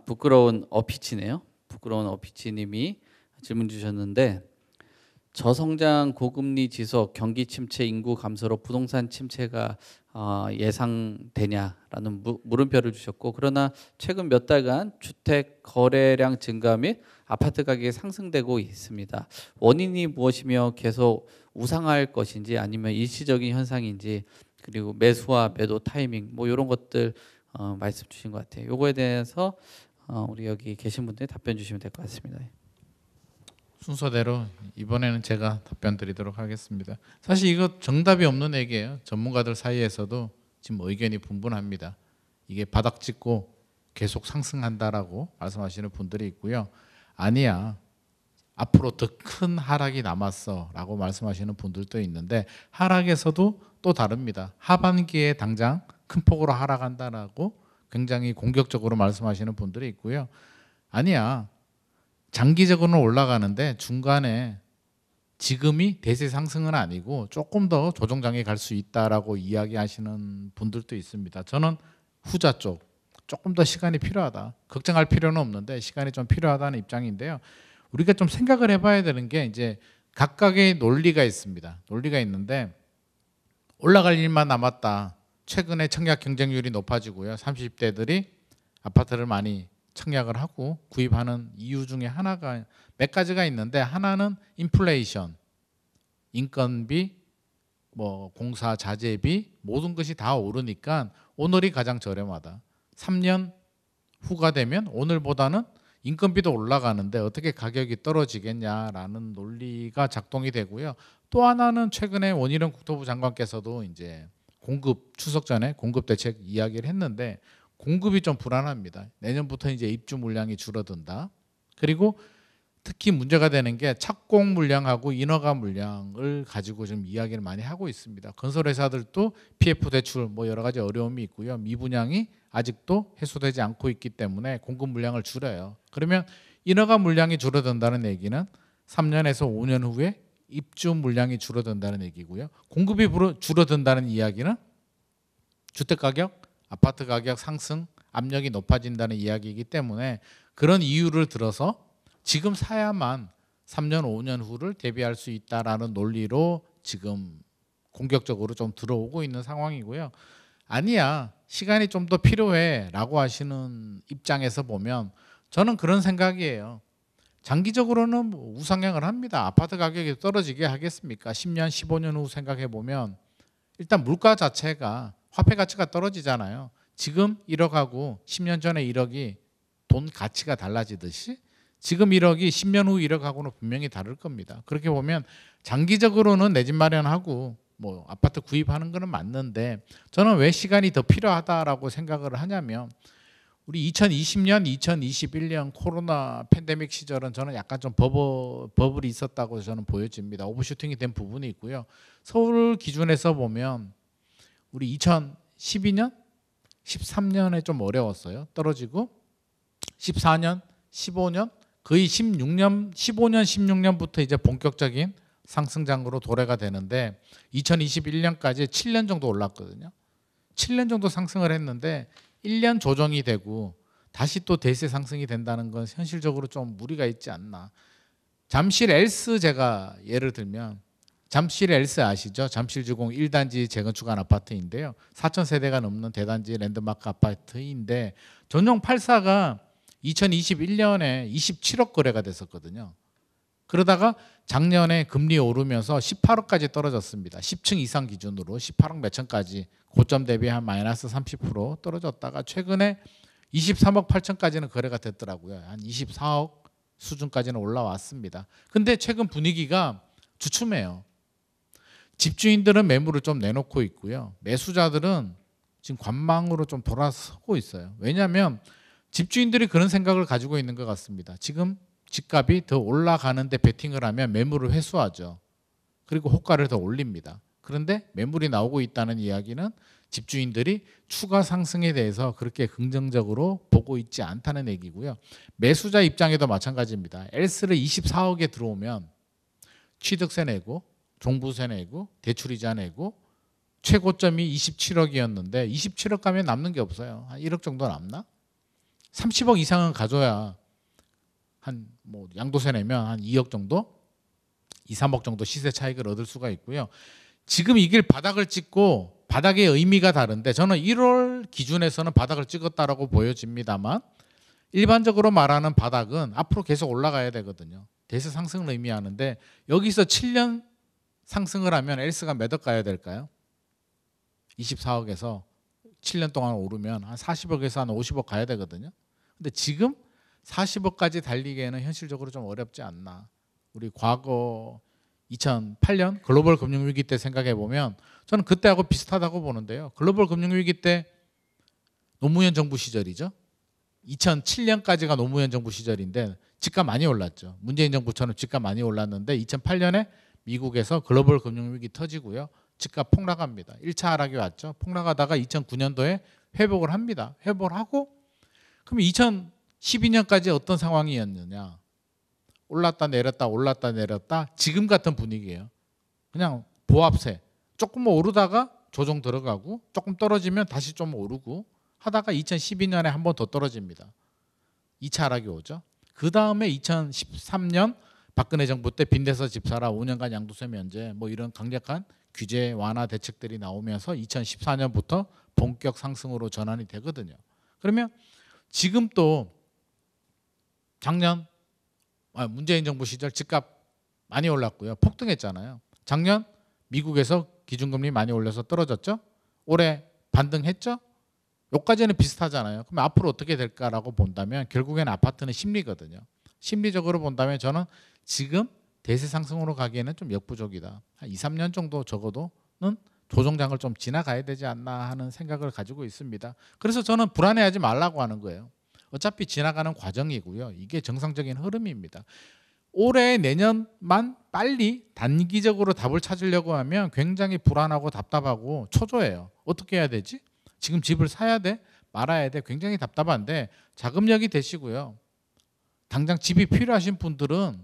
부끄러운 어피치네요. 부끄러운 어피치님이 질문 주셨는데, 저성장 고금리 지속, 경기 침체, 인구 감소로 부동산 침체가 예상되냐라는 물음표를 주셨고, 그러나 최근 몇 달간 주택 거래량 증가 및 아파트 가격이 상승되고 있습니다. 원인이 무엇이며 계속 우상할 것인지 아니면 일시적인 현상인지, 그리고 매수와 매도 타이밍 뭐 이런 것들 말씀 주신 것 같아요. 요거에 대해서 우리 여기 계신 분들이 답변 주시면 될 것 같습니다. 순서대로 이번에는 제가 답변 드리도록 하겠습니다. 사실 이거 정답이 없는 얘기예요. 전문가들 사이에서도 지금 의견이 분분합니다. 이게 바닥 찍고 계속 상승한다라고 말씀하시는 분들이 있고요. 아니야, 앞으로 더 큰 하락이 남았어 라고 말씀하시는 분들도 있는데, 하락에서도 또 다릅니다. 하반기에 당장 큰 폭으로 하락한다라고 굉장히 공격적으로 말씀하시는 분들이 있고요. 아니야, 장기적으로는 올라가는데 중간에 지금이 대세 상승은 아니고 조금 더 조정장에 갈 수 있다라고 이야기하시는 분들도 있습니다. 저는 후자 쪽, 조금 더 시간이 필요하다, 걱정할 필요는 없는데 시간이 좀 필요하다는 입장인데요. 우리가 좀 생각을 해봐야 되는 게, 이제 각각의 논리가 있습니다. 논리가 있는데, 올라갈 일만 남았다, 최근에 청약 경쟁률이 높아지고요, 30대들이 아파트를 많이 청약을 하고 구입하는 이유 중에 하나가 몇 가지가 있는데, 하나는 인플레이션, 인건비, 뭐 공사 자재비, 모든 것이 다 오르니까 오늘이 가장 저렴하다. 3년 후가 되면 오늘보다는 인건비도 올라가는데 어떻게 가격이 떨어지겠냐라는 논리가 작동이 되고요. 또 하나는 최근에 원희룡 국토부 장관께서도 이제 추석 전에 공급 대책 이야기를 했는데, 공급이 좀 불안합니다. 내년부터 이제 입주 물량이 줄어든다. 그리고 특히 문제가 되는 게 착공 물량하고 인허가 물량을 가지고 좀 이야기를 많이 하고 있습니다. 건설회사들도 PF 대출 뭐 여러 가지 어려움이 있고요. 미분양이 아직도 해소되지 않고 있기 때문에 공급 물량을 줄여요. 그러면 인허가 물량이 줄어든다는 얘기는 3년에서 5년 후에 입주 물량이 줄어든다는 얘기고요. 공급이 줄어든다는 이야기는 주택가격, 아파트 가격 상승 압력이 높아진다는 이야기이기 때문에, 그런 이유를 들어서 지금 사야만 3년, 5년 후를 대비할 수 있다라는 논리로 지금 공격적으로 좀 들어오고 있는 상황이고요. 아니야, 시간이 좀 더 필요해 라고 하시는 입장에서 보면 저는 그런 생각이에요. 장기적으로는 뭐 우상향을 합니다. 아파트 가격이 떨어지게 하겠습니까? 10년, 15년 후 생각해 보면 일단 물가 자체가, 화폐 가치가 떨어지잖아요. 지금 1억하고 10년 전에 1억이 돈 가치가 달라지듯이 지금 1억이 10년 후 1억하고는 분명히 다를 겁니다. 그렇게 보면 장기적으로는 내 집 마련하고 뭐 아파트 구입하는 거는 맞는데, 저는 왜 시간이 더 필요하다라고 생각을 하냐면, 우리 2020년, 2021년 코로나 팬데믹 시절은 저는 약간 좀 버블이 있었다고 저는 보여집니다. 오버슈팅이 된 부분이 있고요. 서울 기준에서 보면 우리 2012년, 13년에 좀 어려웠어요. 떨어지고 14년, 15년, 거의 16년, 15년, 16년부터 이제 본격적인 상승장으로 도래가 되는데, 2021년까지 7년 정도 올랐거든요. 7년 정도 상승을 했는데 1년 조정이 되고 다시 또 대세 상승이 된다는 건 현실적으로 좀 무리가 있지 않나. 잠실 엘스, 제가 예를 들면 잠실 엘스 아시죠? 잠실주공 1단지 재건축한 아파트인데요. 4,000세대가 넘는 대단지 랜드마크 아파트인데, 전용 84가 2021년에 27억 거래가 됐었거든요. 그러다가 작년에 금리 오르면서 18억까지 떨어졌습니다. 10층 이상 기준으로 18억 몇천까지, 고점 대비 한 마이너스 30% 떨어졌다가 최근에 23억 8천까지는 거래가 됐더라고요. 한 24억 수준까지는 올라왔습니다. 근데 최근 분위기가 주춤해요. 집주인들은 매물을 좀 내놓고 있고요. 매수자들은 지금 관망으로 좀 돌아서고 있어요. 왜냐하면 집주인들이 그런 생각을 가지고 있는 것 같습니다. 지금 집값이 더 올라가는데 베팅을 하면 매물을 회수하죠. 그리고 호가를 더 올립니다. 그런데 매물이 나오고 있다는 이야기는 집주인들이 추가 상승에 대해서 그렇게 긍정적으로 보고 있지 않다는 얘기고요. 매수자 입장에도 마찬가지입니다. 엘스를 24억에 들어오면 취득세 내고 종부세 내고 대출이자 내고 최고점이 27억이었는데 27억 가면 남는 게 없어요. 한 1억 정도 남나? 30억 이상은 가져야 한 뭐 양도세 내면 한 2억 정도, 2, 3억 정도 시세 차익을 얻을 수가 있고요. 지금 이 길 바닥을 찍고 바닥의 의미가 다른데 저는 1월 기준에서는 바닥을 찍었다라고 보여집니다만 일반적으로 말하는 바닥은 앞으로 계속 올라가야 되거든요. 대세 상승을 의미하는데 여기서 7년 상승을 하면 엘스가 몇 억 가야 될까요? 24억에서 7년 동안 오르면 한 40억에서 한 50억 가야 되거든요. 근데 지금 40억까지 달리기에는 현실적으로 좀 어렵지 않나. 우리 과거 2008년 글로벌 금융위기 때 생각해 보면 저는 그때하고 비슷하다고 보는데요. 글로벌 금융위기 때 노무현 정부 시절이죠. 2007년까지가 노무현 정부 시절인데 집값 많이 올랐죠. 문재인 정부처럼 집값 많이 올랐는데 2008년에 미국에서 글로벌 금융위기 터지고요. 집값 폭락합니다. 1차 하락이 왔죠. 폭락하다가 2009년도에 회복을 합니다. 회복을 하고 그럼 2012년까지 어떤 상황이었느냐. 올랐다 내렸다 올랐다 내렸다 지금 같은 분위기예요. 그냥 보합세. 조금 오르다가 조정 들어가고 조금 떨어지면 다시 좀 오르고 하다가 2012년에 한 번 더 떨어집니다. 2차 하락이 오죠. 그 다음에 2013년 박근혜 정부 때 빈대서 집 사라 5년간 양도세 면제 뭐 이런 강력한 규제 완화 대책들이 나오면서 2014년부터 본격 상승으로 전환이 되거든요. 그러면 지금 또 작년 문재인 정부 시절 집값 많이 올랐고요. 폭등했잖아요. 작년 미국에서 기준금리 많이 올려서 떨어졌죠. 올해 반등했죠. 여기까지는 비슷하잖아요. 그럼 앞으로 어떻게 될까라고 본다면 결국에는 아파트는 심리거든요. 심리적으로 본다면 저는 지금 대세 상승으로 가기에는 좀 역부족이다. 한 2, 3년 정도 적어도는 조정장을 좀 지나가야 되지 않나 하는 생각을 가지고 있습니다. 그래서 저는 불안해하지 말라고 하는 거예요. 어차피 지나가는 과정이고요. 이게 정상적인 흐름입니다. 올해 내년만 빨리 단기적으로 답을 찾으려고 하면 굉장히 불안하고 답답하고 초조해요. 어떻게 해야 되지? 지금 집을 사야 돼? 말아야 돼? 굉장히 답답한데 자금력이 되시고요. 당장 집이 필요하신 분들은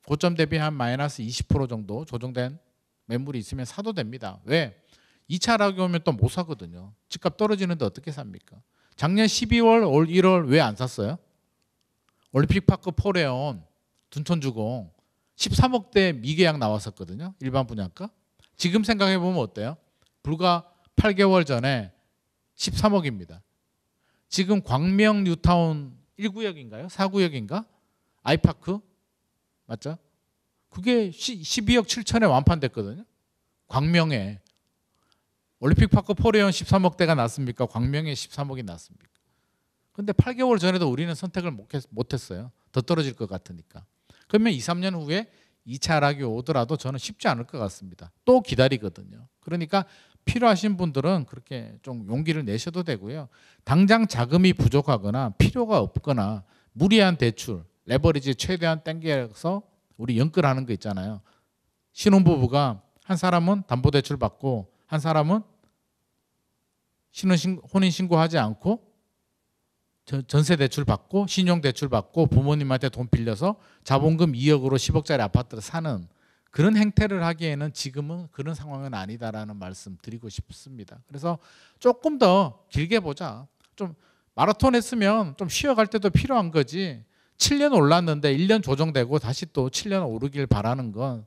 고점 대비 한 마이너스 20% 정도 조정된 매물이 있으면 사도 됩니다. 왜? 2차 하락이 오면 또 못 사거든요. 집값 떨어지는데 어떻게 삽니까? 작년 12월, 올 1월 왜 안 샀어요? 올림픽파크 포레온 둔촌주공 13억대 미계약 나왔었거든요. 일반 분양가. 지금 생각해 보면 어때요? 불과 8개월 전에 13억입니다. 지금 광명 뉴타운 1구역인가요? 4구역인가? 아이파크 맞죠? 그게 12억 7천에 완판됐거든요. 광명에 올림픽파크 포레온 13억대가 났습니까? 광명에 13억이 났습니까? 근데 8개월 전에도 우리는 선택을 못했어요. 더 떨어질 것 같으니까. 그러면 2, 3년 후에 2차 하락이 오더라도 저는 쉽지 않을 것 같습니다. 또 기다리거든요. 그러니까 필요하신 분들은 그렇게 좀 용기를 내셔도 되고요. 당장 자금이 부족하거나 필요가 없거나 무리한 대출, 레버리지 최대한 당겨서 우리 연끌하는 거 있잖아요. 신혼부부가 한 사람은 담보대출 받고 한 사람은 혼인신고하지 않고 전세대출 받고 신용대출 받고 부모님한테 돈 빌려서 자본금 2억으로 10억짜리 아파트를 사는 그런 행태를 하기에는 지금은 그런 상황은 아니다라는 말씀 드리고 싶습니다. 그래서 조금 더 길게 보자. 좀 마라톤 했으면 좀 쉬어갈 때도 필요한 거지. 7년 올랐는데 1년 조정되고 다시 또 7년 오르길 바라는 건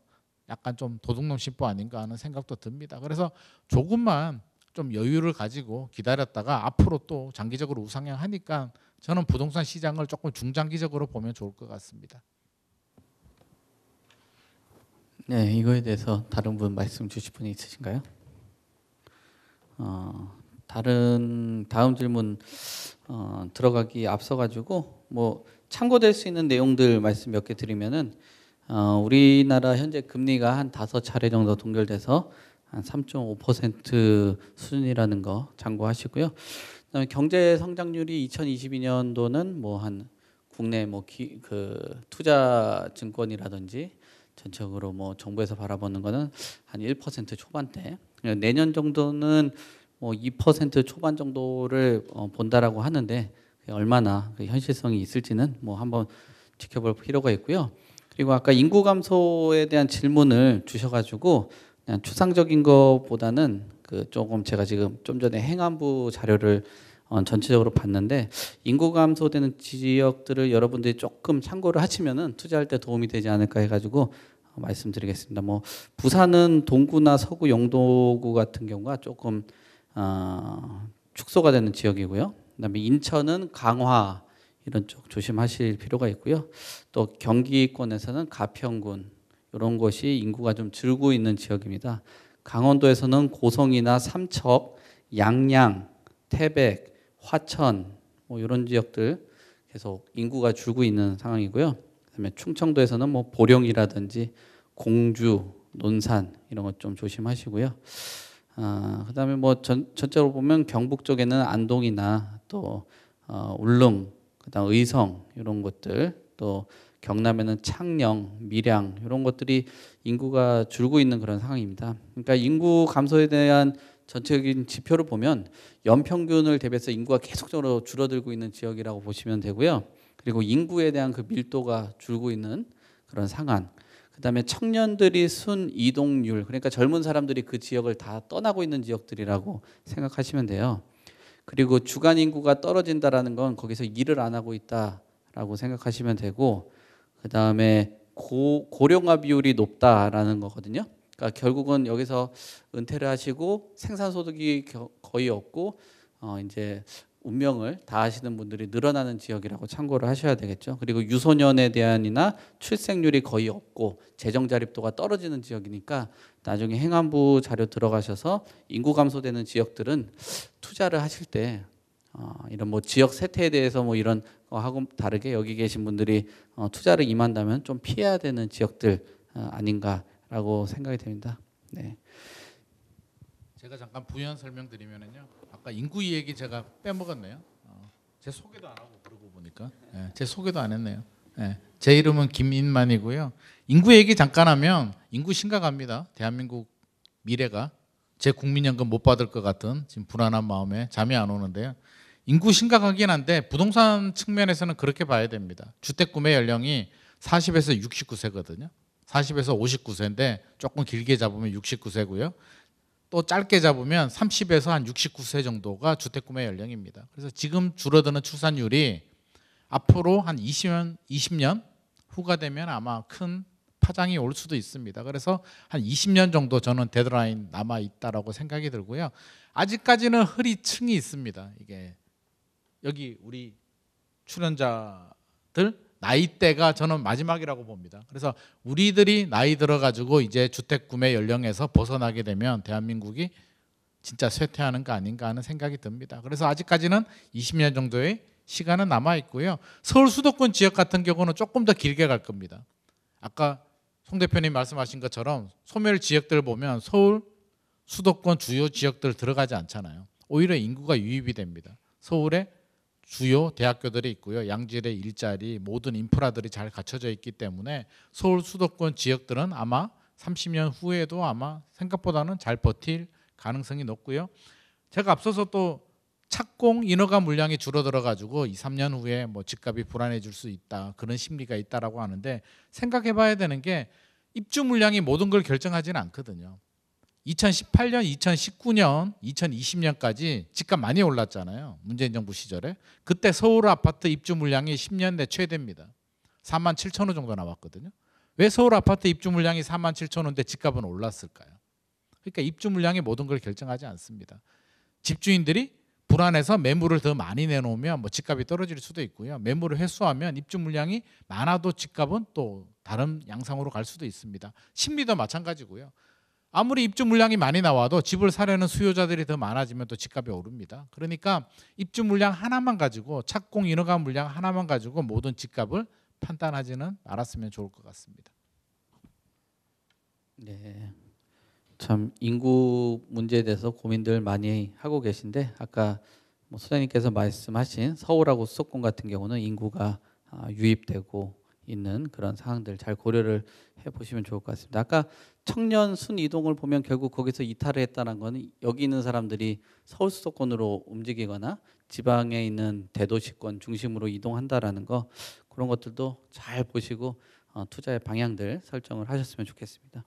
약간 좀 도둑놈 심보 아닌가 하는 생각도 듭니다. 그래서 조금만 좀 여유를 가지고 기다렸다가 앞으로 또 장기적으로 우상향하니까 저는 부동산 시장을 조금 중장기적으로 보면 좋을 것 같습니다. 네, 이거에 대해서 다른 분 말씀 주실 분이 있으신가요? 다음 질문 들어가기 앞서 가지고 뭐 참고될 수 있는 내용들 말씀 몇 개 드리면은 우리나라 현재 금리가 한 5차례 정도 동결돼서 한 3.5% 수준이라는 거 참고하시고요. 그다음에 경제 성장률이 2022년도는 뭐 한 국내 뭐 투자 증권이라든지 전적으로 뭐 정부에서 바라보는 거는 한 1% 초반대. 내년 정도는 뭐 2% 초반 정도를 본다라고 하는데 얼마나 그 현실성이 있을지는 뭐 한번 지켜볼 필요가 있고요. 그리고 아까 인구 감소에 대한 질문을 주셔가지고 그냥 추상적인 것보다는 그 조금 제가 지금 좀 전에 행안부 자료를 전체적으로 봤는데 인구 감소되는 지역들을 여러분들이 조금 참고를 하시면은 투자할 때 도움이 되지 않을까 해가지고 말씀드리겠습니다. 뭐 부산은 동구나 서구 영도구 같은 경우가 조금 축소가 되는 지역이고요. 그다음에 인천은 강화 이런 쪽 조심하실 필요가 있고요. 또 경기권에서는 가평군 이런 곳이 인구가 좀 줄고 있는 지역입니다. 강원도에서는 고성이나 삼척, 양양, 태백, 화천 뭐 이런 지역들 계속 인구가 줄고 있는 상황이고요. 그다음에 충청도에서는 뭐 보령이라든지 공주, 논산 이런 것 좀 조심하시고요. 그다음에 뭐 전체적으로 보면 경북 쪽에는 안동이나 또 울릉, 그다음 의성 이런 곳들, 또 경남에는 창녕, 밀양 이런 것들이 인구가 줄고 있는 그런 상황입니다. 그러니까 인구 감소에 대한 전체적인 지표를 보면 연평균을 대비해서 인구가 계속적으로 줄어들고 있는 지역이라고 보시면 되고요. 그리고 인구에 대한 그 밀도가 줄고 있는 그런 상황. 그다음에 청년들이 순 이동률, 그러니까 젊은 사람들이 그 지역을 다 떠나고 있는 지역들이라고 생각하시면 돼요. 그리고 주간 인구가 떨어진다라는 건 거기서 일을 안 하고 있다라고 생각하시면 되고, 그다음에 고령화 비율이 높다라는 거거든요. 그러니까 결국은 여기서 은퇴를 하시고 생산소득이 거의 없고 이제 운명을 다하시는 분들이 늘어나는 지역이라고 참고를 하셔야 되겠죠. 그리고 유소년에 대한이나 출생률이 거의 없고 재정 자립도가 떨어지는 지역이니까 나중에 행안부 자료 들어가셔서 인구 감소되는 지역들은 투자를 하실 때 이런 뭐 지역 세태에 대해서 뭐 이런 거하고 다르게 여기 계신 분들이 투자를 임한다면 좀 피해야 되는 지역들 아닌가라고 생각이 됩니다. 네. 제가 잠깐 부연 설명드리면은요. 아까 인구 얘기 제가 빼먹었네요. 제 소개도 안 하고 그러고 보니까 제 소개도 안 했네요. 제 이름은 김인만이고요. 인구 얘기 잠깐 하면 인구 심각합니다. 대한민국 미래가 제 국민연금 못 받을 것 같은 지금 불안한 마음에 잠이 안 오는데요. 인구 심각하긴 한데 부동산 측면에서는 그렇게 봐야 됩니다. 주택 구매 연령이 40에서 69세거든요. 40에서 59세인데 조금 길게 잡으면 69세고요. 또 짧게 잡으면 30에서 한 69세 정도가 주택 구매 연령입니다. 그래서 지금 줄어드는 출산율이 앞으로 한 20년 후가 되면 아마 큰 파장이 올 수도 있습니다. 그래서 한 20년 정도 저는 데드라인 남아 있다라고 생각이 들고요. 아직까지는 흐리층이 있습니다. 이게 여기 우리 출연자들 나이대가 저는 마지막이라고 봅니다. 그래서 우리들이 나이 들어가지고 이제 주택 구매 연령에서 벗어나게 되면 대한민국이 진짜 쇠퇴하는 거 아닌가 하는 생각이 듭니다. 그래서 아직까지는 20년 정도의 시간은 남아 있고요. 서울 수도권 지역 같은 경우는 조금 더 길게 갈 겁니다. 아까 송 대표님 말씀하신 것처럼 소멸 지역들 보면 서울 수도권 주요 지역들 들어가지 않잖아요. 오히려 인구가 유입이 됩니다. 서울에 주요 대학교들이 있고요. 양질의 일자리, 모든 인프라들이 잘 갖춰져 있기 때문에 서울 수도권 지역들은 아마 30년 후에도 아마 생각보다는 잘 버틸 가능성이 높고요. 제가 앞서서 또 착공 인허가 물량이 줄어들어 가지고 2, 3년 후에 뭐 집값이 불안해질 수 있다. 그런 심리가 있다라고 하는데 생각해 봐야 되는 게 입주 물량이 모든 걸 결정하지는 않거든요. 2018년, 2019년, 2020년까지 집값 많이 올랐잖아요. 문재인 정부 시절에. 그때 서울 아파트 입주 물량이 10년 내 최대입니다. 4만 7천 호 정도 나왔거든요. 왜 서울 아파트 입주 물량이 4만 7천 호인데 집값은 올랐을까요? 그러니까 입주 물량이 모든 걸 결정하지 않습니다. 집주인들이 불안해서 매물을 더 많이 내놓으면 뭐 집값이 떨어질 수도 있고요. 매물을 회수하면 입주 물량이 많아도 집값은 또 다른 양상으로 갈 수도 있습니다. 심리도 마찬가지고요. 아무리 입주 물량이 많이 나와도 집을 사려는 수요자들이 더 많아지면 또 집값이 오릅니다. 그러니까 입주 물량 하나만 가지고 착공 인허가 물량 하나만 가지고 모든 집값을 판단하지는 않았으면 좋을 것 같습니다. 네. 참 인구 문제에 대해서 고민들 많이 하고 계신데 아까 뭐 소장님께서 말씀하신 서울하고 수도권 같은 경우는 인구가 유입되고 있는 그런 상황들 잘 고려를 해보시면 좋을 것 같습니다. 아까 청년 순 이동을 보면 결국 거기서 이탈을 했다는 건 여기 있는 사람들이 서울 수도권으로 움직이거나 지방에 있는 대도시권 중심으로 이동한다라는 거 그런 것들도 잘 보시고 투자의 방향들 설정을 하셨으면 좋겠습니다.